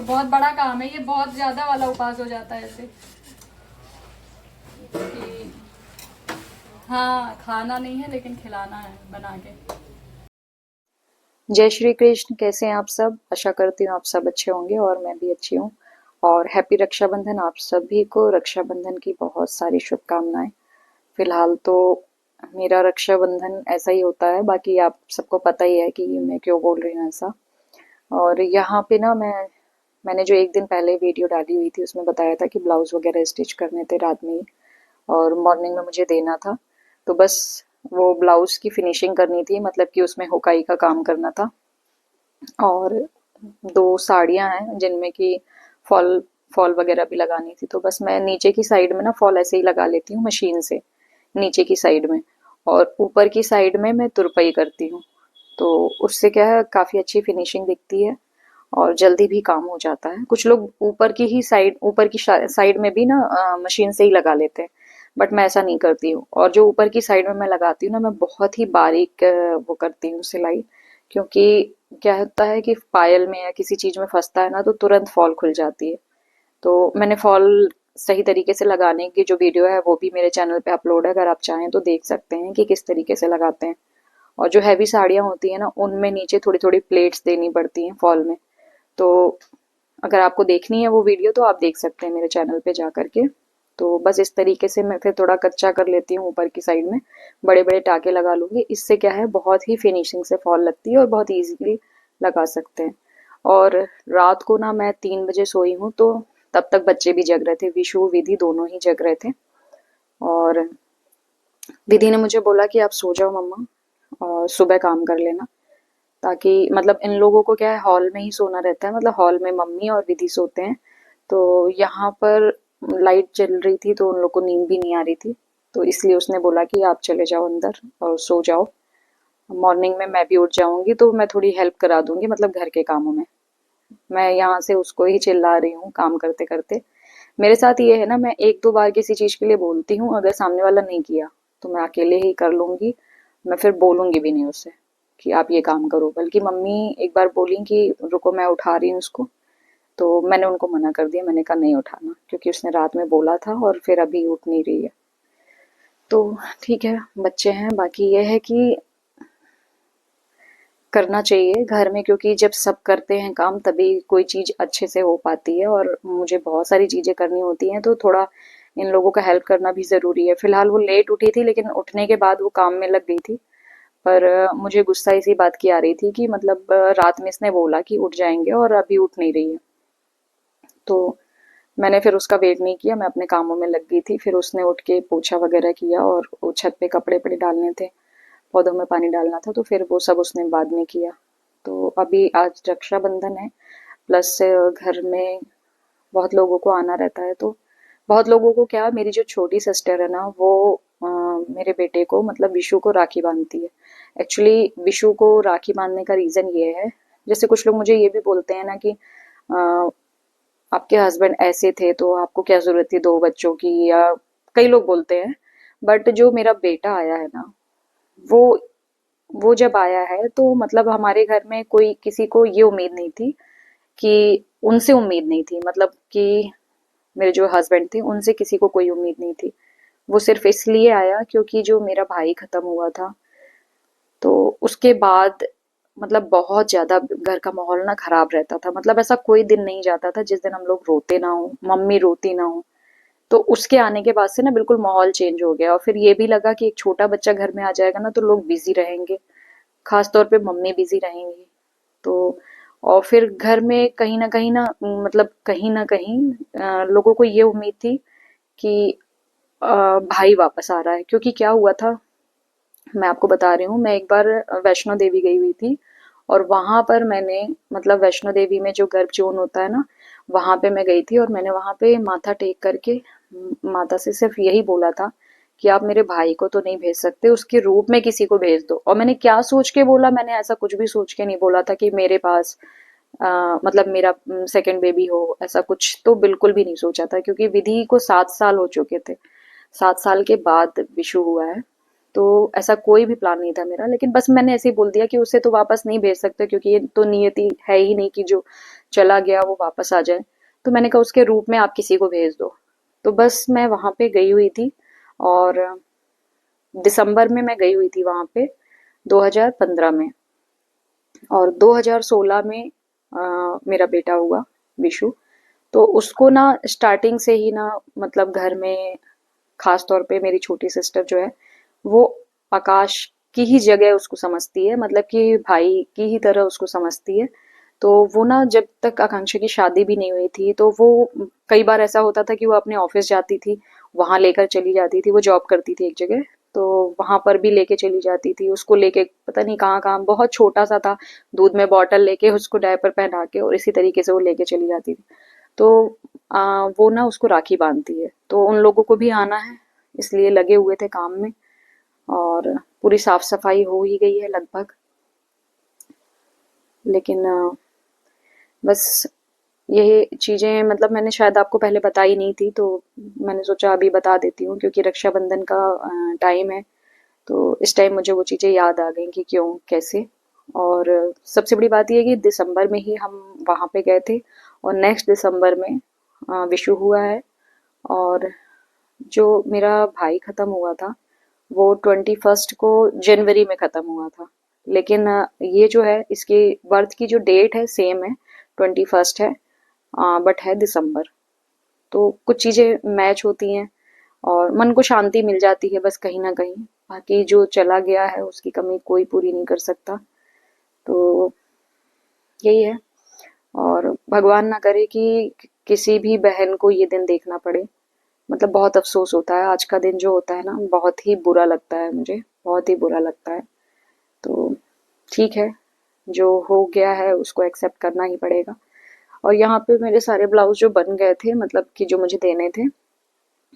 बहुत बड़ा काम है ये, बहुत ज्यादा वाला उपास हो जाता है ऐसे कि हाँ खाना नहीं है लेकिन खिलाना है बना के। जय श्री कृष्ण। कैसे हैं आप सब? आशा करती हूँ आप सब अच्छे होंगे और मैं भी अच्छी हूँ। और हैप्पी रक्षाबंधन। आप सभी को रक्षाबंधन की बहुत सारी शुभकामनाएं। फिलहाल तो मेरा रक्षाबंधन ऐसा ही होता है, बाकी आप सबको पता ही है कि मैं क्यों बोल रही हूँ ऐसा। और यहाँ पे ना मैंने जो एक दिन पहले वीडियो डाली हुई थी उसमें बताया था कि ब्लाउज वगैरह स्टिच करने थे रात में ही और मॉर्निंग में मुझे देना था। तो बस वो ब्लाउज की फिनिशिंग करनी थी, मतलब कि उसमें हुकाई का काम करना था। और दो साड़ियाँ हैं जिनमें कि फॉल फॉल वगैरह भी लगानी थी। तो बस मैं नीचे की साइड में ना फॉल ऐसे ही लगा लेती हूँ मशीन से, नीचे की साइड में। और ऊपर की साइड में मैं तुरपाई करती हूँ। तो उससे क्या है, काफ़ी अच्छी फिनिशिंग दिखती है और जल्दी भी काम हो जाता है। कुछ लोग ऊपर की ही साइड, ऊपर की साइड में भी ना मशीन से ही लगा लेते हैं, बट मैं ऐसा नहीं करती हूँ। और जो ऊपर की साइड में मैं लगाती हूँ ना, मैं बहुत ही बारीक वो करती हूँ सिलाई। क्योंकि क्या होता है कि पायल में या किसी चीज में फंसता है ना तो तुरंत फॉल खुल जाती है। तो मैंने फॉल सही तरीके से लगाने की जो वीडियो है वो भी मेरे चैनल पे अपलोड है, अगर आप चाहें तो देख सकते हैं कि किस तरीके से लगाते हैं। और जो हैवी साड़ियाँ होती है ना उनमें नीचे थोड़ी थोड़ी प्लेट्स देनी पड़ती हैं फॉल में। तो अगर आपको देखनी है वो वीडियो तो आप देख सकते हैं मेरे चैनल पे जा करके। तो बस इस तरीके से मैं फिर थोड़ा कच्चा कर लेती हूँ ऊपर की साइड में, बड़े बड़े टाके लगा लूंगी। इससे क्या है, बहुत ही फिनिशिंग से फॉल लगती है और बहुत इजीली लगा सकते हैं। और रात को ना मैं 3 बजे सोई हूँ, तो तब तक बच्चे भी जग रहे थे, विशु विधि दोनों ही जग रहे थे। और विधि ने मुझे बोला कि आप सो जाओ मम्मा और सुबह काम कर लेना। ताकि मतलब इन लोगों को क्या है, हॉल में ही सोना रहता है, मतलब हॉल में मम्मी और विधि सोते हैं। तो यहाँ पर लाइट जल रही थी तो उन लोग को नींद भी नहीं आ रही थी। तो इसलिए उसने बोला कि आप चले जाओ अंदर और सो जाओ, मॉर्निंग में मैं भी उठ जाऊंगी तो मैं थोड़ी हेल्प करा दूंगी, मतलब घर के कामों में। मैं यहाँ से उसको ही चिल्ला रही हूँ काम करते करते। मेरे साथ ये है ना, मैं एक दो बार किसी चीज के लिए बोलती हूँ, अगर सामने वाला नहीं किया तो मैं अकेले ही कर लूंगी। मैं फिर बोलूंगी भी नहीं उससे कि आप ये काम करो। बल्कि मम्मी एक बार बोली कि रुको मैं उठा रही हूँ उसको, तो मैंने उनको मना कर दिया। मैंने कहा नहीं उठाना, क्योंकि उसने रात में बोला था और फिर अभी उठ नहीं रही है। तो ठीक है, बच्चे हैं। बाकी ये है कि करना चाहिए घर में, क्योंकि जब सब करते हैं काम तभी कोई चीज अच्छे से हो पाती है। और मुझे बहुत सारी चीजें करनी होती हैं तो थोड़ा इन लोगों का हेल्प करना भी जरूरी है। फिलहाल वो लेट उठी थी, लेकिन उठने के बाद वो काम में लग गई थी। पर मुझे गुस्सा इसी बात की आ रही थी कि मतलब रात में इसने बोला कि उठ जाएंगे और अभी उठ नहीं रही है। तो मैंने फिर उसका वेट नहीं किया, मैं अपने कामों में लग गई थी। फिर उसने उठ के पोछा वगैरह किया और वो छत पे कपड़े वपड़े डालने थे, पौधों में पानी डालना था, तो फिर वो सब उसने बाद में किया। तो अभी आज रक्षाबंधन है, प्लस घर में बहुत लोगों को आना रहता है। तो बहुत लोगों को क्या, मेरी जो छोटी सिस्टर है ना वो मेरे बेटे को मतलब विशु को राखी बांधती है। एक्चुअली विशु को राखी बांधने का रीजन ये है, जैसे कुछ लोग मुझे ये भी बोलते हैं ना कि अ, आपके हस्बैंड ऐसे थे तो आपको क्या जरूरत थी 2 बच्चों की, या कई लोग बोलते हैं। बट जो मेरा बेटा आया है ना, वो वो जब आया है तो मतलब हमारे घर में कोई किसी को ये उम्मीद नहीं थी कि, उनसे उम्मीद नहीं थी, मतलब कि मेरे जो हस्बैंड थे उनसे किसी को कोई उम्मीद नहीं थी। वो सिर्फ इसलिए आया क्योंकि जो मेरा भाई खत्म हुआ था, तो उसके बाद मतलब बहुत ज्यादा घर का माहौल ना खराब रहता था। मतलब ऐसा कोई दिन नहीं जाता था जिस दिन हम लोग रोते ना हो, मम्मी रोती ना हो। तो उसके आने के बाद से ना बिल्कुल माहौल चेंज हो गया। और फिर ये भी लगा कि एक छोटा बच्चा घर में आ जाएगा ना तो लोग बिजी रहेंगे, खास तौर पे मम्मी बिजी रहेंगी। तो और फिर घर में कहीं ना मतलब कहीं ना कहीं लोगों को ये उम्मीद थी कि भाई वापस आ रहा है। क्योंकि क्या हुआ था, मैं आपको बता रही हूँ, मैं एक बार वैष्णो देवी गई हुई थी। और वहां पर मैंने मतलब वैष्णो देवी में जो गर्भ जोन होता है ना, वहां पे मैं गई थी और मैंने वहां पे माथा टेक करके माता से सिर्फ यही बोला था कि आप मेरे भाई को तो नहीं भेज सकते, उसके रूप में किसी को भेज दो। और मैंने क्या सोच के बोला, मैंने ऐसा कुछ भी सोच के नहीं बोला था कि मेरे पास मतलब मेरा सेकंड बेबी हो, ऐसा कुछ तो बिल्कुल भी नहीं सोचा था। क्योंकि विधि को 7 साल हो चुके थे, 7 साल के बाद विशु हुआ है। तो ऐसा कोई भी प्लान नहीं था मेरा, लेकिन बस मैंने ऐसे ही बोल दिया कि उसे तो वापस नहीं भेज सकते क्योंकि ये तो नियति है ही नहीं कि जो चला गया वो वापस आ जाए। तो मैंने कहा उसके रूप में आप किसी को भेज दो। तो बस मैं वहां पे गई हुई थी, और दिसंबर में मैं गई हुई थी वहां पे 2015 में। और 2016 में मेरा बेटा हुआ, विशु। तो उसको ना स्टार्टिंग से ही ना, मतलब घर में खास तौर पे मेरी छोटी सिस्टर जो है, वो आकाश की ही जगह उसको समझती है, मतलब कि भाई की ही तरह उसको समझती है। तो वो ना, जब तक आकांक्षा की शादी भी नहीं हुई थी तो वो, कई बार ऐसा होता था कि वो अपने ऑफिस जाती थी, वहां लेकर चली जाती थी। वो जॉब करती थी एक जगह, तो वहां पर भी लेके चली जाती थी उसको, लेके पता नहीं कहाँ कहाँ, बहुत छोटा सा था, दूध में बॉटल लेके उसको डायपर पहना के, और इसी तरीके से वो लेके चली जाती थी। तो वो ना उसको राखी बांधती है, तो उन लोगों को भी आना है, इसलिए लगे हुए थे काम में। और पूरी साफ सफाई हो ही गई है लगभग, लेकिन बस यही चीजें, मतलब मैंने शायद आपको पहले बताई नहीं थी, तो मैंने सोचा अभी बता देती हूँ क्योंकि रक्षाबंधन का टाइम है। तो इस टाइम मुझे वो चीजें याद आ गई कि क्यों कैसे। और सबसे बड़ी बात यह है कि दिसंबर में ही हम वहां पे गए थे, और नेक्स्ट दिसंबर में विशु हुआ है। और जो मेरा भाई खत्म हुआ था वो 21 को जनवरी में खत्म हुआ था। लेकिन ये जो है, इसकी बर्थ की जो डेट है सेम है, 21 है, बट है दिसंबर। तो कुछ चीजें मैच होती हैं और मन को शांति मिल जाती है बस कहीं ना कहीं। बाकी जो चला गया है उसकी कमी कोई पूरी नहीं कर सकता। तो यही है। और भगवान ना करे कि किसी भी बहन को ये दिन देखना पड़े। मतलब बहुत अफसोस होता है, आज का दिन जो होता है ना, बहुत ही बुरा लगता है मुझे, बहुत ही बुरा लगता है। तो ठीक है, जो हो गया है उसको एक्सेप्ट करना ही पड़ेगा। और यहाँ पे मेरे सारे ब्लाउज जो बन गए थे, मतलब कि जो मुझे देने थे,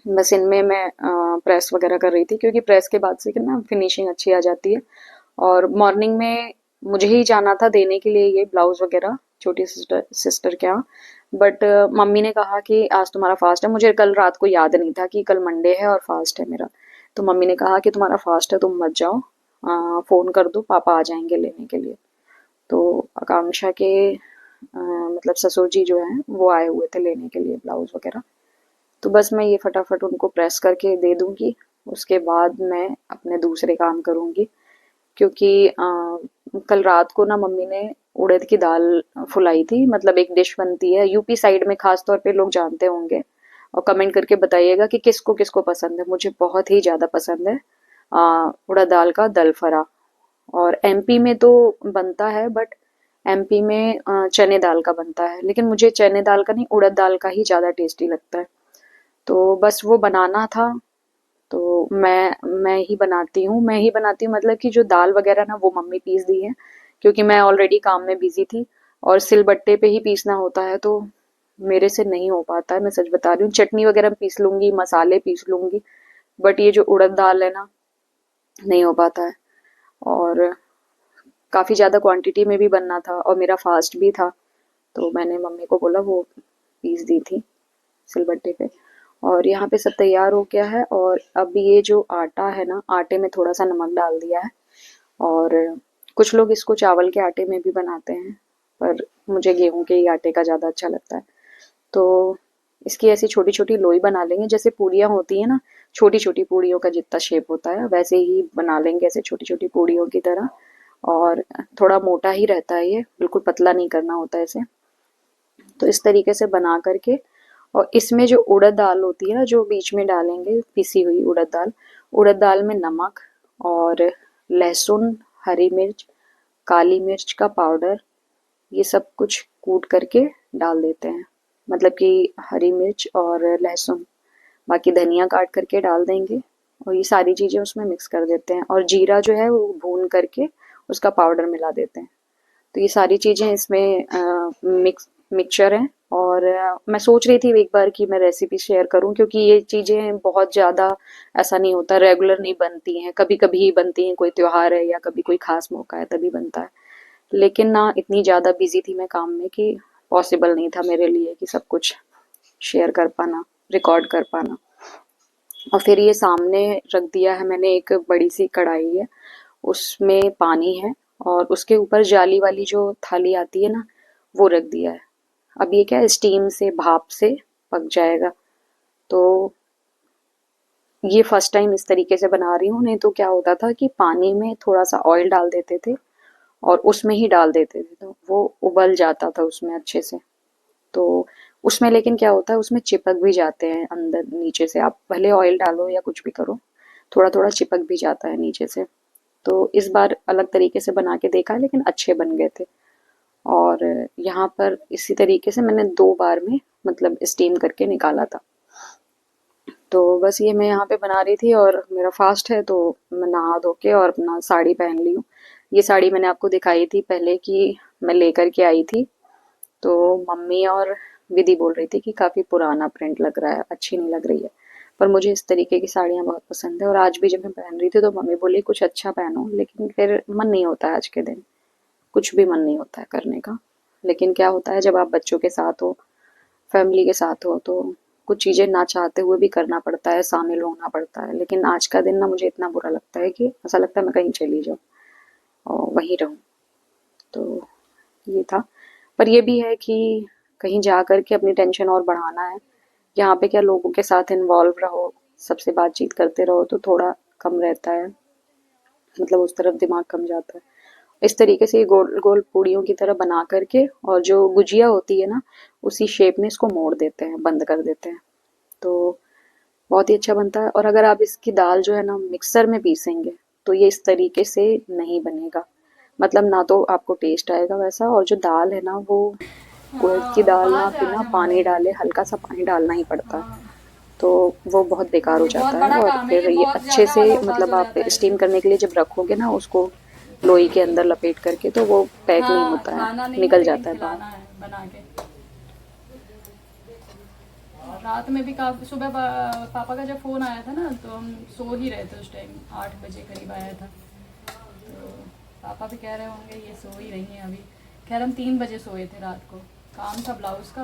बस इनमें मैं प्रेस वगैरह कर रही थी, क्योंकि प्रेस के बाद से ना फिनिशिंग अच्छी आ जाती है। और मॉर्निंग में मुझे ही जाना था देने के लिए ये ब्लाउज वगैरह छोटी सिस्टर सिस्टर के यहाँ। बट मम्मी ने कहा कि आज तुम्हारा फास्ट है। मुझे कल रात को याद नहीं था कि कल मंडे है और फास्ट है मेरा। तो मम्मी ने कहा कि तुम्हारा फास्ट है, तुम मत जाओ, फोन कर दो, पापा आ जाएंगे लेने के लिए। तो आकांक्षा के मतलब ससुर जी जो हैं वो आए हुए थे लेने के लिए ब्लाउज वगैरह। तो बस मैं ये फटाफट उनको प्रेस करके दे दूंगी, उसके बाद मैं अपने दूसरे काम करूंगी। क्योंकि कल रात को ना मम्मी ने उड़द की दाल फुलाई थी। मतलब एक डिश बनती है यूपी साइड में, खास तौर पे लोग जानते होंगे, और कमेंट करके बताइएगा कि किसको किसको पसंद है। मुझे बहुत ही ज्यादा पसंद है उड़द दाल का दलफरा। और एमपी में तो बनता है, बट एमपी में चने दाल का बनता है, लेकिन मुझे चने दाल का नहीं, उड़द दाल का ही ज्यादा टेस्टी लगता है। तो बस वो बनाना था। तो मैं ही बनाती हूँ, मैं ही बनाती हूँ, मतलब कि जो दाल वगैरह ना वो मम्मी पीस दी है, क्योंकि मैं ऑलरेडी काम में बिजी थी। और सिलबट्टे पे ही पीसना होता है, तो मेरे से नहीं हो पाता है, मैं सच बता रही हूँ। चटनी वगैरह पीस लूंगी, मसाले पीस लूंगी, बट ये जो उड़द दाल है ना, नहीं हो पाता है। और काफी ज्यादा क्वांटिटी में भी बनना था, और मेरा फास्ट भी था। तो मैंने मम्मी को बोला, वो पीस दी थी सिलबट्टे पे। और यहाँ पे सब तैयार हो गया है। और अब ये जो आटा है ना, आटे में थोड़ा सा नमक डाल दिया है। और कुछ लोग इसको चावल के आटे में भी बनाते हैं, पर मुझे गेहूं के ही आटे का ज़्यादा अच्छा लगता है। तो इसकी ऐसी छोटी छोटी लोई बना लेंगे, जैसे पूड़ियाँ होती है ना, छोटी छोटी पूड़ियों का जितना शेप होता है वैसे ही बना लेंगे, ऐसे छोटी छोटी पूड़ियों की तरह। और थोड़ा मोटा ही रहता है ये, बिल्कुल पतला नहीं करना होता है इसे। तो इस तरीके से बना करके, और इसमें जो उड़द दाल होती है ना, जो बीच में डालेंगे पिसी हुई उड़द दाल, उड़द दाल में नमक और लहसुन, हरी मिर्च, काली मिर्च का पाउडर, ये सब कुछ कूट करके डाल देते हैं। मतलब कि हरी मिर्च और लहसुन, बाकी धनिया काट करके डाल देंगे, और ये सारी चीजें उसमें मिक्स कर देते हैं। और जीरा जो है वो भून करके उसका पाउडर मिला देते हैं। तो ये सारी चीजें इसमें मिक्सचर है। और मैं सोच रही थी एक बार कि मैं रेसिपी शेयर करूं, क्योंकि ये चीजें बहुत ज्यादा, ऐसा नहीं होता, रेगुलर नहीं बनती हैं, कभी कभी ही बनती हैं, कोई त्योहार है या कभी कोई खास मौका है तभी बनता है। लेकिन ना, इतनी ज्यादा बिजी थी मैं काम में कि पॉसिबल नहीं था मेरे लिए कि सब कुछ शेयर कर पाना, रिकॉर्ड कर पाना। और फिर ये सामने रख दिया है मैंने, एक बड़ी सी कढ़ाई है, उसमें पानी है और उसके ऊपर जाली वाली जो थाली आती है ना, वो रख दिया है। अब ये क्या है, स्टीम से, भाप से पक जाएगा। तो ये फर्स्ट टाइम इस तरीके से बना रही हूँ, नहीं तो क्या होता था कि पानी में थोड़ा सा ऑयल डाल देते थे और उसमें ही डाल देते थे, तो वो उबल जाता था उसमें अच्छे से। तो उसमें लेकिन क्या होता है, उसमें चिपक भी जाते हैं अंदर नीचे से, आप भले ऑयल डालो या कुछ भी करो, थोड़ा थोड़ा चिपक भी जाता है नीचे से। तो इस बार अलग तरीके से बना के देखा, लेकिन अच्छे बन गए थे। और यहाँ पर इसी तरीके से मैंने 2 बार में मतलब स्टीम करके निकाला था। तो बस ये मैं यहाँ पे बना रही थी और मेरा फास्ट है, तो मैं नहा धो के और अपना साड़ी पहन ली हूँ। ये साड़ी मैंने आपको दिखाई थी पहले कि मैं लेकर के आई थी, तो मम्मी और विधि बोल रही थी कि काफ़ी पुराना प्रिंट लग रहा है, अच्छी नहीं लग रही है। पर मुझे इस तरीके की साड़ियाँ बहुत पसंद है, और आज भी जब मैं पहन रही थी तो मम्मी बोली कुछ अच्छा पहनो, लेकिन फिर मन नहीं होता है आज के दिन, कुछ भी मन नहीं होता है करने का। लेकिन क्या होता है, जब आप बच्चों के साथ हो, फैमिली के साथ हो, तो कुछ चीज़ें ना चाहते हुए भी करना पड़ता है, शामिल होना पड़ता है। लेकिन आज का दिन ना मुझे इतना बुरा लगता है कि ऐसा लगता है मैं कहीं चली जाऊँ और वहीं रहूँ। तो ये था। पर ये भी है कि कहीं जा कर के अपनी टेंशन और बढ़ाना है। यहाँ पे क्या, लोगों के साथ इन्वॉल्व रहो, सबसे बातचीत करते रहो, तो थोड़ा कम रहता है, मतलब उस तरफ दिमाग कम जाता है। इस तरीके से ये गोल गोल पूड़ियों की तरह बना करके, और जो गुजिया होती है ना, उसी शेप में इसको मोड़ देते हैं, बंद कर देते हैं। तो बहुत ही अच्छा बनता है। और अगर आप इसकी दाल जो है ना मिक्सर में पीसेंगे, तो ये इस तरीके से नहीं बनेगा। मतलब ना तो आपको टेस्ट आएगा वैसा, और जो दाल है ना वो उड़द की हाँ, दाल ना बाहर से आ बिना जा पानी मोबाइल। डाले, हल्का सा पानी डालना ही पड़ता है, हाँ, तो वो बहुत बेकार हो ये बहुत जाता है। बड़ा और काम है, ये फिर ये बहुत अच्छे ज़्यादा से, वाला उबाज मतलब हो आप जाता है स्टीम इसमें। करने के लिए जब रखोगे ना उसको लोई के अंदर लपेट करके, तो वो पैक नहीं हाँ, होता है, खाना नहीं है निकल लेकिन जाता है बाहर। खिलाना है बना के। रात में भी काफ़ी, सुबह पापा का जब फ़ोन आया था ना, तो हम सो ही रहे थे उस टाइम, 8 बजे करीब आया था। तो पापा भी कह रहे होंगे ये सो ही रही हैं अभी। खैर हम 3 बजे सोए थे रात को, काम था ब्लाउज़ का।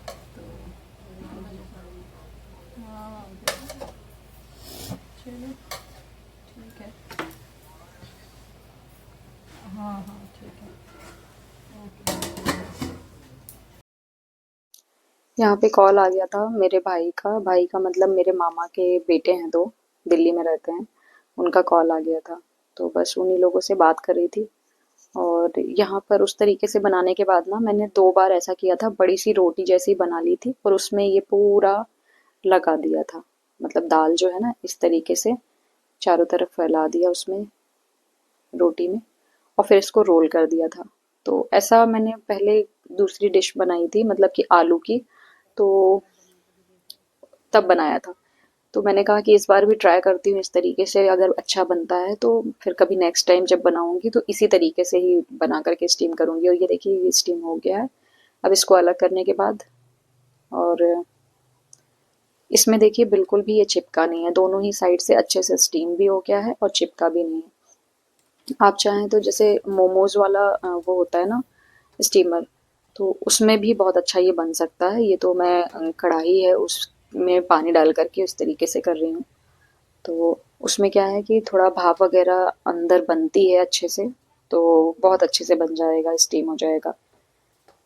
तो 3 बजे हाँ, चलो ठीक है। हाँ हाँ ठीक है। ओके। यहाँ पे कॉल आ गया था मेरे भाई का मतलब मेरे मामा के बेटे हैं दो, दिल्ली में रहते हैं, उनका कॉल आ गया था। तो बस उन्हीं लोगों से बात कर रही थी। और यहाँ पर उस तरीके से बनाने के बाद ना मैंने 2 बार ऐसा किया था, बड़ी सी रोटी जैसी बना ली थी, और उसमें ये पूरा लगा दिया था। मतलब दाल जो है ना इस तरीके से चारों तरफ फैला दिया उसमें, रोटी में, और फिर इसको रोल कर दिया था। तो ऐसा मैंने पहले दूसरी डिश बनाई थी, मतलब कि आलू की, तो तब बनाया था। तो मैंने कहा कि इस बार भी ट्राई करती हूँ इस तरीके से, अगर अच्छा बनता है तो फिर कभी नेक्स्ट टाइम जब बनाऊंगी तो इसी तरीके से ही बना करके स्टीम करूंगी। और ये देखिए ये स्टीम हो गया है। अब इसको अलग करने के बाद, और इसमें देखिए बिल्कुल भी ये चिपका नहीं है, दोनों ही साइड से अच्छे से स्टीम भी हो गया है और चिपका भी नहीं है। आप चाहें तो जैसे मोमोज वाला वो होता है ना स्टीमर, तो उसमें भी बहुत अच्छा ये बन सकता है। ये तो मैं कढ़ाई है उसमें पानी डाल करके उस तरीके से कर रही हूँ। तो उसमें क्या है कि थोड़ा भाप वगैरह अंदर बनती है अच्छे से, तो बहुत अच्छे से बन जाएगा, स्टीम हो जाएगा।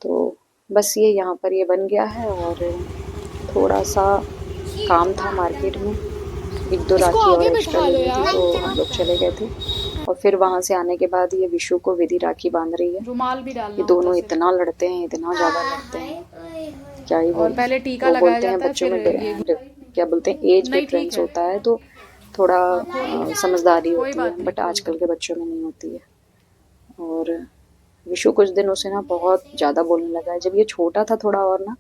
तो बस ये यहाँ पर ये बन गया है। और थोड़ा सा काम था मार्केट में, एक दो इसको राखी और आगे एक्स्ट्रा बिठा लो लेनी थी, यार। तो हम लोग चले गए थे। और फिर वहां से आने के बाद ये विशु को विधि राखी बांध रही है। रुमाल भी ये डालना होता दोनों सिर इतना पे। लड़ते हैं, इतना ज्यादा लड़ते हैं, क्या ही और बोले। पहले टीका वो लगाया बोलते हैं जाता है बच्चों फिर में ये। क्या बोलते हैं, एज नहीं ठीक डिफरेंस है। होता है, तो थोड़ा हाँ खोल, समझदारी कोई होती है, बात नहीं बट खोल दो। आजकल के बच्चों में नहीं होती है। और विशु कुछ दिनों से ना बहुत ज्यादा बोलने लगा है। जब ये छोटा था थोड़ा और ना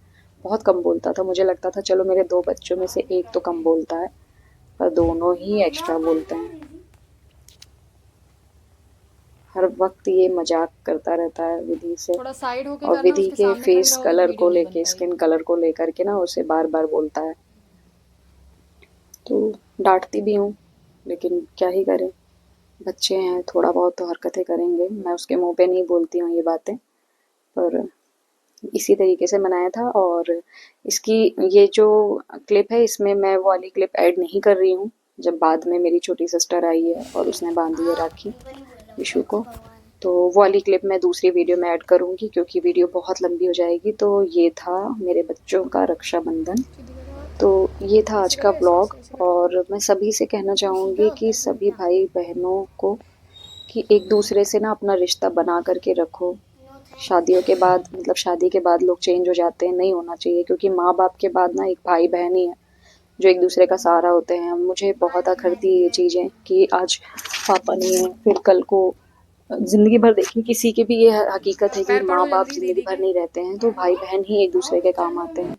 बहुत कम बोलता था, मुझे लगता था चलो मेरे 2 बच्चों में से एक तो कम बोलता है, पर दोनों ही एक्स्ट्रा बोलते हैं। हर वक्त ये मजाक करता रहता है विधि से। थोड़ा साइड होके और करना, विधि उसके के सामने खड़ी फेस रहो तो कलर वीडियो को नहीं बन लेके, पाएगी। स्किन कलर को लेकर के ना उसे बार बार बोलता है। तो डांटती भी हूँ, लेकिन क्या ही करें, बच्चे हैं, थोड़ा बहुत तो हरकतें करेंगे। मैं उसके मुंह पे नहीं बोलती हूँ ये बातें, पर इसी तरीके से मनाया था। और इसकी ये जो क्लिप है इसमें मैं वो वाली क्लिप ऐड नहीं कर रही हूँ, जब बाद में मेरी छोटी सिस्टर आई है और उसने बांधी है राखी विशु को, तो वो वाली क्लिप मैं दूसरी वीडियो में ऐड करूँगी क्योंकि वीडियो बहुत लंबी हो जाएगी। तो ये था मेरे बच्चों का रक्षाबंधन। तो ये था आज का व्लॉग, और मैं सभी से कहना चाहूँगी कि सभी भाई बहनों को कि एक दूसरे से ना अपना रिश्ता बना करके रखो। शादियों के बाद, मतलब शादी के बाद लोग चेंज हो जाते हैं, नहीं होना चाहिए, क्योंकि माँ बाप के बाद ना एक भाई बहन ही है जो एक दूसरे का सहारा होते हैं। मुझे बहुत अखरती है ये चीज़ें कि आज पापा नहीं है, फिर कल को ज़िंदगी भर देखिए किसी की भी ये हकीकत है कि माँ बाप ज़िंदगी भर नहीं रहते हैं, तो भाई बहन ही एक दूसरे के काम आते हैं।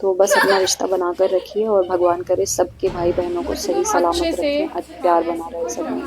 तो बस अपना रिश्ता बनाकर रखिए और भगवान करे सबके भाई बहनों को सही अच्छे सलामत से रखें, प्यार बना रहे सब में।